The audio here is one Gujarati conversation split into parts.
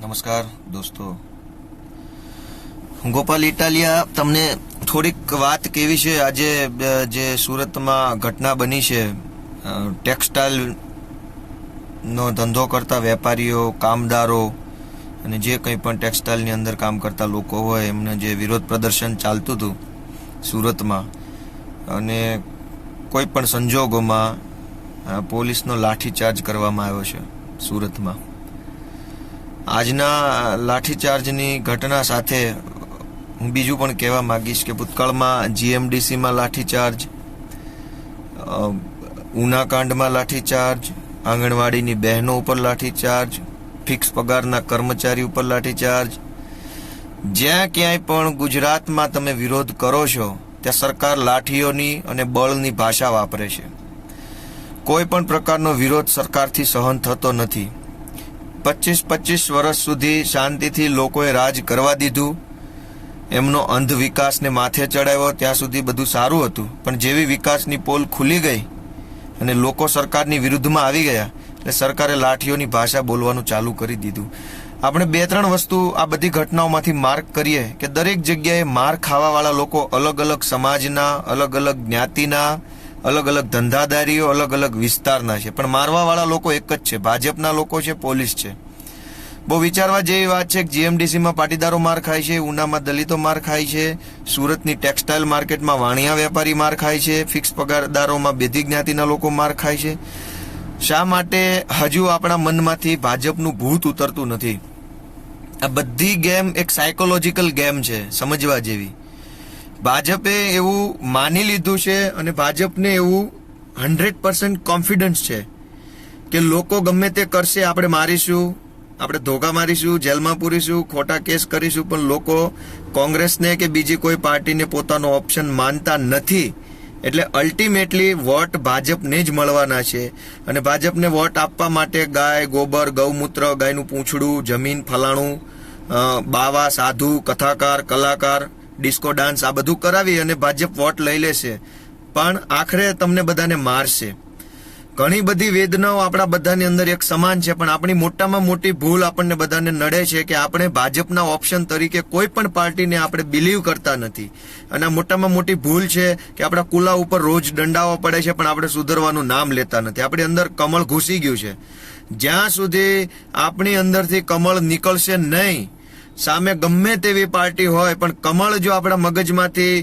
નમસ્કાર દોસ્તો, હું ગોપાલ ઇટાલિયા તમને થોડીક વાત કેવી છે. આજે જે સુરતમાં ઘટના બની છે, ટેક્સટાઇલ નો ધંધો કરતા વેપારીઓ, કામદારો અને જે કંઈ પણ ટેક્સટાઇલની અંદર કામ કરતા લોકો હોય એમને જે વિરોધ પ્રદર્શન ચાલતું હતું સુરતમાં, અને કોઈ પણ સંજોગોમાં પોલીસનો લાઠીચાર્જ કરવામાં આવ્યો છે સુરતમાં. આજના લાઠીચાર્જની ઘટના સાથે હું બીજું પણ કહેવા માંગીશ કે ભૂતકાળમાં જીએમડીસીમાં લાઠીચાર્જ, ઉનાકાંડમાં લાઠીચાર્જ, આંગણવાડીની બહેનો ઉપર લાઠીચાર્જ, ફિક્સ પગારના કર્મચારી ઉપર લાઠીચાર્જ. જ્યાં ક્યાંય પણ ગુજરાતમાં તમે વિરોધ કરો છો ત્યાં સરકાર લાઠીઓની અને બળની ભાષા વાપરે છે. કોઈ પણ પ્રકારનો વિરોધ સરકારથી સહન થતો નથી. 25 વર્ષ સુધી શાંતિથી લોકોએ રાજ કરવા દીધું, એમનો અંધ વિકાસને માથે ચડાવ્યો, ત્યાં સુધી બધું સારું હતું. પણ જેવી વિકાસની પોલ ખુલી ગઈ અને લોકો સરકારની વિરુદ્ધમાં આવી ગયા એટલે સરકારે લાઠીઓની ભાષા બોલવાનું ચાલુ કરી દીધું. આપણે 2-3 વસ્તુ આ બધી ઘટનાઓમાંથી માર્ક કરીએ કે દરેક જગ્યાએ માર ખાવાવાળા લોકો અલગ અલગ સમાજના, અલગ અલગ જ્ઞાતિના, અલગ અલગ ધંધાદારીઓ, અલગ અલગ વિસ્તારના છે, પણ મારવાવાળા લોકો એક જ છે, ભાજપના લોકો છે, પોલીસ છે. બહુ વિચારવા જેવી વાત છે કે જીએમડીસીમાં પાટીદારો માર ખાય છે, ઉનામાં દલિતો માર ખાય છે, સુરતની ટેક્સટાઇલ માર્કેટમાં વાણિયા વેપારી માર ખાય છે, ફિક્સ પગારદારોમાં બેધી જ્ઞાતિના લોકો માર ખાય છે. શા માટે હજુ આપણા મનમાંથી ભાજપનું ભૂત ઉતરતું નથી? આ બધી ગેમ એક સાયકોલોજીકલ ગેમ છે, સમજવા જેવી. ભાજપે એવું માની લીધું છે અને ભાજપને એવું 100% કોન્ફિડન્સ છે કે લોકો ગમે તે કરશે, આપણે મારીશું, આપણે ધોકા મારીશું, જેલમાં પૂરીશું, ખોટા કેસ કરીશું, પણ લોકો કોંગ્રેસને કે બીજી કોઈ પાર્ટીને પોતાનો ઓપ્શન માનતા નથી. એટલે અલ્ટિમેટલી વોટ ભાજપને જ મળવાના છે. અને ભાજપને વોટ આપવા માટે ગાય, ગોબર, ગૌમૂત્ર, ગાયનું પૂંછડું, જમીન, ફલાણું, બાવા, સાધુ, કથાકાર, કલાકાર, ડિસ્કો ડાન્સ આ બધું કરાવી અને ભાજપ વોટ લઈ લેશે, પણ આખરે તમને બધાને મારશે. ઘણી બધી વેદનાઓ આપણા બધાની અંદર એક સમાન છે, પણ આપણી મોટામાં મોટી ભૂલ આપણને બધાને નડે છે કે આપણે ભાજપના ઓપ્શન તરીકે કોઈ પણ પાર્ટીને આપણે બિલીવ કરતા નથી. અને આ મોટામાં મોટી ભૂલ છે કે આપણા કુલા ઉપર રોજ દંડાવો પડે છે, પણ આપણે સુધરવાનું નામ લેતા નથી. આપણી અંદર કમળ ઘૂસી ગયું છે. જ્યાં સુધી આપણી અંદરથી કમળ નીકળશે નહીં, સામે ગમે તેવી પાર્ટી હોય, પણ કમળ જો આપણા મગજમાંથી,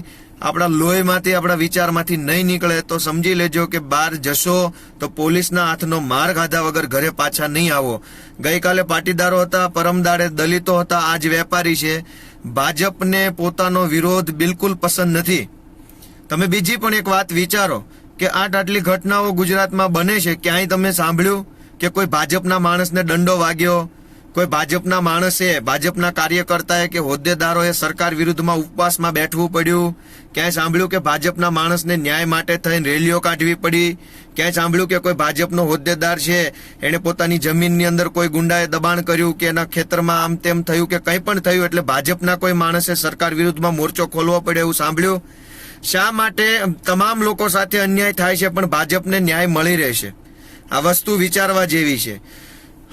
આપણા લોહીમાંથી, આપણા વિચારમાંથી નહીં નીકળે તો સમજી લેજો કે બહાર જશો તો પોલીસના હાથનો માર ખાધા વગર ઘરે પાછા નહીં આવો. ગઈકાલે પાટીદારો હતા, પરમદાડે દલિતો હતા, આજ વેપારી છે. ભાજપને પોતાનો વિરોધ બિલકુલ પસંદ નથી. તમે બીજી પણ એક વાત વિચારો કે આટલી ઘટનાઓ ગુજરાતમાં બને છે, ક્યાંય તમે સાંભળ્યું કે કોઈ ભાજપના માણસને દંડો વાગ્યો, કોઈ ભાજપના માણસે, ભાજપના કાર્યકર્તાએ કે હોદ્દેદારોએ સરકાર વિરુદ્ધમાં ઉપવાસમાં બેઠવું પડ્યું? ક્યાંય સાંભળ્યું કે ભાજપના માણસને ન્યાય માટે થઈને રેલીઓ કાઢવી પડી? ક્યાંય સાંભળ્યું કે કોઈ ભાજપનો હોદ્દેદાર છે એને પોતાની જમીનની અંદર કોઈ ગુંડાએ દબાણ કર્યું કે એના ખેતરમાં આમ તેમ થયું કે કંઈ પણ થયું એટલે ભાજપના કોઈ માણસે સરકાર વિરુદ્ધમાં મોરચો ખોલવો પડે એવું સાંભળ્યું? શા માટે તમામ લોકો સાથે અન્યાય થાય છે પણ ભાજપને ન્યાય મળી રહેશે? આ વસ્તુ વિચારવા જેવી છે.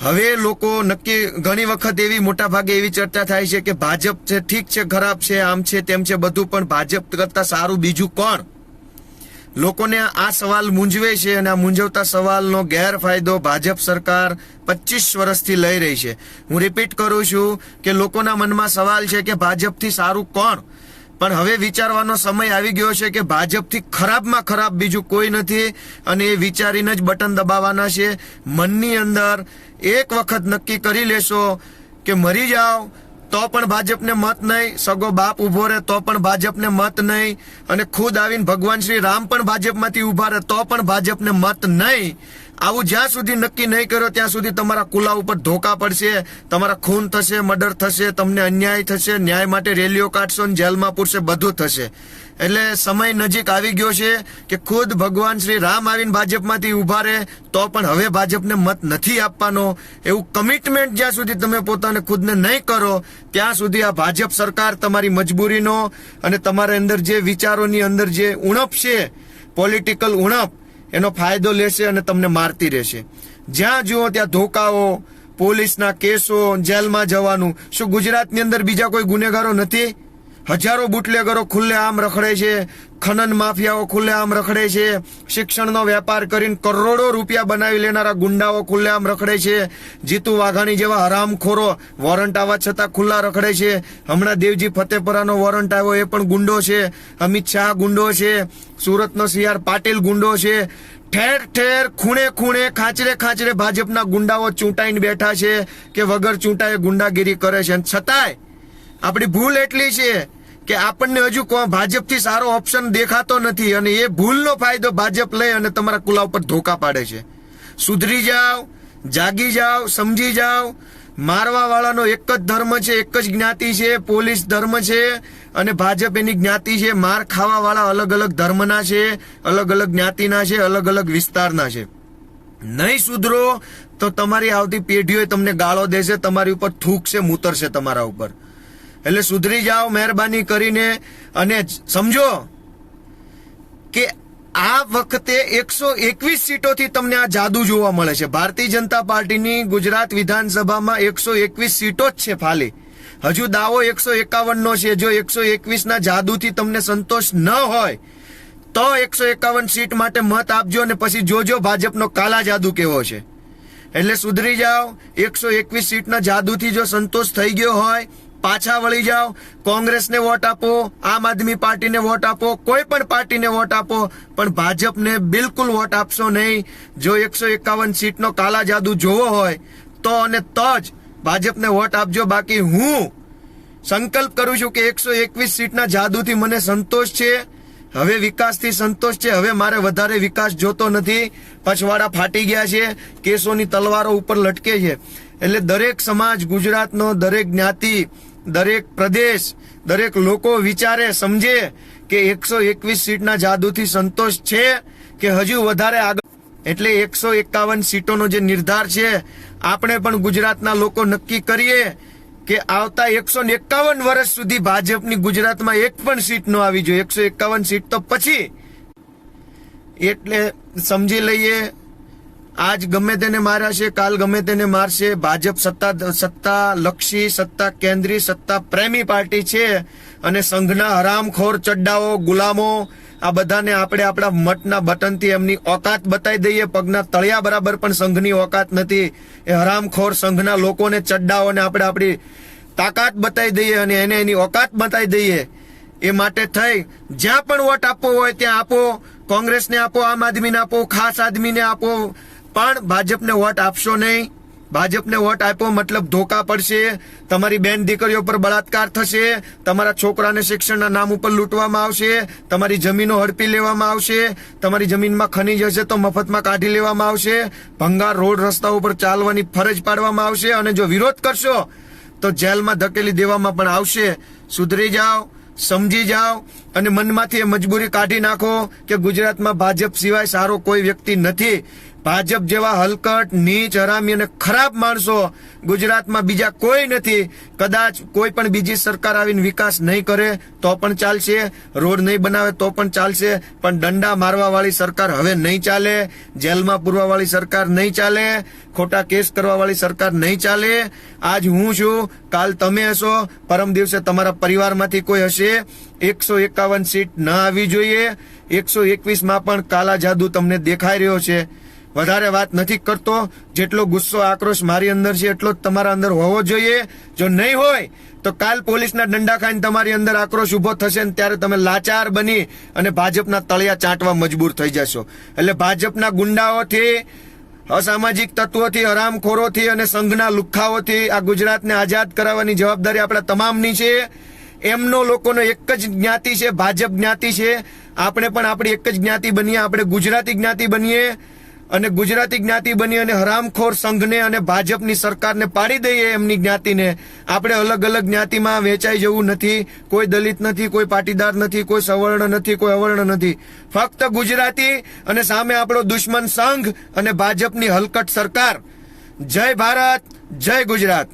હવે લોકો નક્કી ઘણી વખત એવી મોટા ભાગે એવી ચર્ચા થાય છે કે ભાજપ છે, ઠીક છે, ખરાબ છે, આમ છે, તેમ છે, બધું, પણ ભાજપ કરતા સારું બીજું કોણ? લોકોને આ સવાલ મૂંઝવે છે અને આ મૂંઝવતા સવાલનો ગેરફાયદો ભાજપ સરકાર 25 વર્ષથી લઈ રહી છે. હું રિપીટ કરું છું કે લોકોના મનમાં સવાલ છે કે ભાજપથી સારું કોણ? પણ હવે વિચારવાનો સમય આવી ગયો છે કે ભાજપથી ખરાબમાં ખરાબ બીજું કોઈ નથી, અને એ વિચારીને જ બટન દબાવવાના છે. મનની અંદર એક વખત નક્કી કરી લેશો કે મરી જાઓ તો પણ ભાજપને મત નહીં, સગો બાપ ઉભો રહે તો પણ ભાજપને મત નહીં, અને ખુદ આવીને ભગવાન શ્રી રામ પણ ભાજપમાંથી ઉભા રહે તો પણ ભાજપને મત નહીં. આવું જ્યાં સુધી નક્કી નહીં કરો ત્યાં સુધી તમારા કુલા ઉપર ધોકા પડશે, તમારા ખૂન થશે, મર્ડર થશે, તમને અન્યાય થશે, ન્યાય માટે રેલીઓ કાઢશો ને જેલમાં પૂરશે, બધું થશે. એટલે સમય નજીક આવી ગયો છે કે ખુદ ભગવાન શ્રી રામ આવીને ભાજપમાંથી ઉભા રહે તો પણ હવે ભાજપને મત નથી આપવાનો. એવું કમિટમેન્ટ જ્યાં સુધી તમે પોતાને ખુદને નહીં કરો ત્યાં સુધી આ ભાજપ સરકાર તમારી મજબૂરીનો અને તમારા અંદર જે વિચારોની અંદર જે ઉણપ છે, પોલિટિકલ ઉણપ, એનો ફાયદો લેશે અને તમને મારતી રહેશે. જ્યાં જુઓ ત્યાં ધોકાઓ, પોલીસના કેસો, જેલમાં જવાનું. શું ગુજરાતની અંદર બીજા કોઈ ગુનેગારો નથી? હજારો બુટલેગરો ખુલ્લે આમ રખડે છે, ખનન માફિયાઓ ખુલ્લે આમ રખડે છે, શિક્ષણનો વેપાર કરીને કરોડો રૂપિયા બનાવી લેનારા ગુંડાઓ ખુલ્લે આમ રખડે છે, જીતુ વાઘાણી જેવા હરામખોરો વોરંટ આવવા છતાં ખુલ્લા રખડે છે. હમણાં દેવજી ફતેપુરાનો વોરંટ આવ્યો, એ પણ ગુંડો છે. અમિત શાહ ગુંડો છે, સુરતનો CR પાટીલ ગુંડો છે. ઠેર ઠેર ખૂણે ખૂણે ખાંચરે ખાંચરે ભાજપના ગુંડાઓ ચૂંટાઈને બેઠા છે કે વગર ચૂંટાએ ગુંડાગીરી કરે છે. છતાંય આપણી ભૂલ એટલી છે કે આપણને હજુ ભાજપથી સારો ઓપ્શન દેખાતો નથી, અને એ ભૂલનો ફાયદો ભાજપ લઈ અને તમારા કુલા ઉપર ધોકા પાડે છે. સુધરી જાઓ, જાગી જાઓ, સમજી જાઓ. મારવા વાળાનો એક જ ધર્મ છે, એક જ જ્ઞાતિ છે, પોલીસ ધર્મ છે, અને ભાજપ એની જ્ઞાતિ છે. માર ખાવા વાળા અલગ અલગ ધર્મના છે, અલગ અલગ જ્ઞાતિના છે, અલગ અલગ વિસ્તારના છે. નહીં સુધરો તો તમારી આવતી પેઢીઓ તમને ગાળો દેશે, તમારી ઉપર થૂકશે, મૂતરશે તમારા ઉપર. એટલે સુધરી જાઓ મહેરબાની કરીને, અને સમજો કે આ વખતે 121 સીટોથી તમને આ જાદુ જોવા મળે છે. ભારતીય જનતા પાર્ટીની ગુજરાત વિધાનસભામાં 121 સીટો જ છે ફાલી. હજુ દાવો 151 નો છે. જો 121 ના જાદુથી તમને સંતોષ ન હોય તો 151 સીટ માટે મત આપજો, અને પછી જોજો ભાજપનો કાલા જાદુ કેવો છે. એટલે સુધરી જાઓ. 121 સીટના જાદુથી જો સંતોષ થઈ ગયો હોય, પાછા વળી જાઓ. કોંગ્રેસને વોટ આપો, આમ આદમી પાર્ટીને વોટ આપો, કોઈ પણ પાર્ટીને વોટ આપો, પણ ભાજપને બિલકુલ વોટ આપશો નહીં. જો 151 સીટનો કાલા જાદુ જોવો હોય તો અને તો જ ભાજપને વોટ આપજો. બાકી હું સંકલ્પ કરું છું કે 121 સીટના જાદુથી મને સંતોષ છે. હવે વિકાસથી સંતોષ છે. હવે મારે વધારે વિકાસ જોતો નથી. પછવાડા ફાટી ગયા છે, કેસોની તલવારો ઉપર લટકે છે. એટલે દરેક સમાજ, ગુજરાતનો દરેક જ્ઞાતિ, દરેક પ્રદેશ, દરેક લોકો વિચારે, સમજે કે 121 સીટના જાદુથી સંતોષ છે કે હજુ વધારે આગળ. એટલે 151 સીટોનો જે નિર્ધાર છે, આપણે પણ ગુજરાતના લોકો નક્કી કરીએ કે આવતા 151 વર્ષ સુધી ભાજપની ગુજરાતમાં એક પણ સીટ ન આવી જોઈએ. 151 સીટ તો પછી. એટલે સમજી લઈએ, આજ ગમે તેને માર્યા છે, કાલ ગમે તેને મારશે. ભાજપ સત્તા લક્ષી, સત્તા કેન્દ્રી, સત્તા પ્રેમી પાર્ટી છે, અને સંઘના હરામખોર ચડ્ડાઓ, ગુલામો, આ બધાને આપણે આપણા મતના બટનથી એમની ઓકાત બતાવી દઈએ. પગના તળિયા બરાબર પણ સંઘની ઓકાત નથી. એ હરામખોર સંઘના લોકોને, ચડ્ડાઓને આપણે આપણી તાકાત બતાવી દઈએ અને એને એની ઓકાત બતાવી દઈએ. એ માટે થઈ જ્યાં પણ વોટ આપવો હોય ત્યાં આપો. કોંગ્રેસને આપો, આમ આદમીને આપો, ખાસ આદમીને આપો, પણ ભાજપને વોટ આપશો નહીં. ભાજપને વોટ આપ્યો મતલબ ધોકા પડશે, તમારી બેન દીકરીઓ પર બળાત્કાર થશે, તમારા છોકરાને શિક્ષણના નામ ઉપર લૂંટવામાં આવશે, તમારી જમીનો હડપી લેવામાં આવશે, તમારી જમીનમાં ખનીજ હશે તો મફતમાં કાઢી લેવામાં આવશે, ભંગાર રોડ રસ્તા ઉપર ચાલવાની ફરજ પાડવામાં આવશે, અને જો વિરોધ કરશો તો જેલમાં ધકેલી દેવામાં પણ આવશે. સુધરી જાઓ, સમજી જાઓ, અને મનમાંથી એ મજબૂરી કાઢી નાખો કે ગુજરાતમાં ભાજપ સિવાય સારો કોઈ વ્યક્તિ નથી. ભાજપ જેવા હલકટ, નીચ, હરામી અને ખરાબ માણસો ગુજરાતમાં બીજા કોઈ નથી. કદાચ કોઈ પણ બીજી સરકાર આવીને વિકાસ નહીં કરે તો પણ ચાલશે, રોડ નહીં બનાવે તો પણ ચાલશે, પણ દંડા મારવા વાળી સરકાર હવે નહીં ચાલે, જેલમાં પૂરવા વાળી સરકાર નહીં ચાલે, ખોટા કેસ કરવા વાળી સરકાર નહીં ચાલે. આજ હું છું, કાલ તમે હશો, પરમ દિવસે તમારા પરિવારમાંથી કોઈ હશે. 151 સીટ ન આવી જોઈએ. 121 પણ કાલા જાદુ તમને દેખાઈ રહ્યો છે. વધારે વાત નથી કરતો. જેટલો ગુસ્સો, આક્રોશ મારી અંદર છે એટલો જ તમારા અંદર હોવો જોઈએ. જો નહીં હોય તો કાલ પોલીસના દંડા ખાઈને તમારી અંદર આક્રોશ ઉભો થશે, ને ત્યારે તમે લાચાર બની અને ભાજપના તળિયા ચાટવા મજબૂર થઈ જશો. એટલે ભાજપના ગુંડાઓથી, અસામાજિક તત્વોથી, હરામખોરોથી અને સંઘના લુખ્ખાઓથી આ ગુજરાતને આઝાદ કરાવવાની જવાબદારી આપણા તમામની છે. એમનો લોકોનો એક જ જ્ઞાતિ છે, ભાજપ જ્ઞાતિ છે. આપણે પણ આપણી એક જ જ્ઞાતિ બનીએ, આપણે ગુજરાતી જ્ઞાતિ બનીએ, અને ગુજરાતી જ્ઞાતિ બની અને હરામખોર સંઘને અને ભાજપની સરકારને પાડી દઈએ એમની જ્ઞાતિને. આપણે અલગ અલગ જ્ઞાતિમાં વેચાઈ જવું નથી. કોઈ દલિત નથી, કોઈ પાટીદાર નથી, કોઈ સવર્ણ નથી, કોઈ અવર્ણ નથી. ફક્ત ગુજરાતી, અને સામે આપણો દુશ્મન સંઘ અને ભાજપની હલકટ સરકાર. જય ભારત, જય ગુજરાત.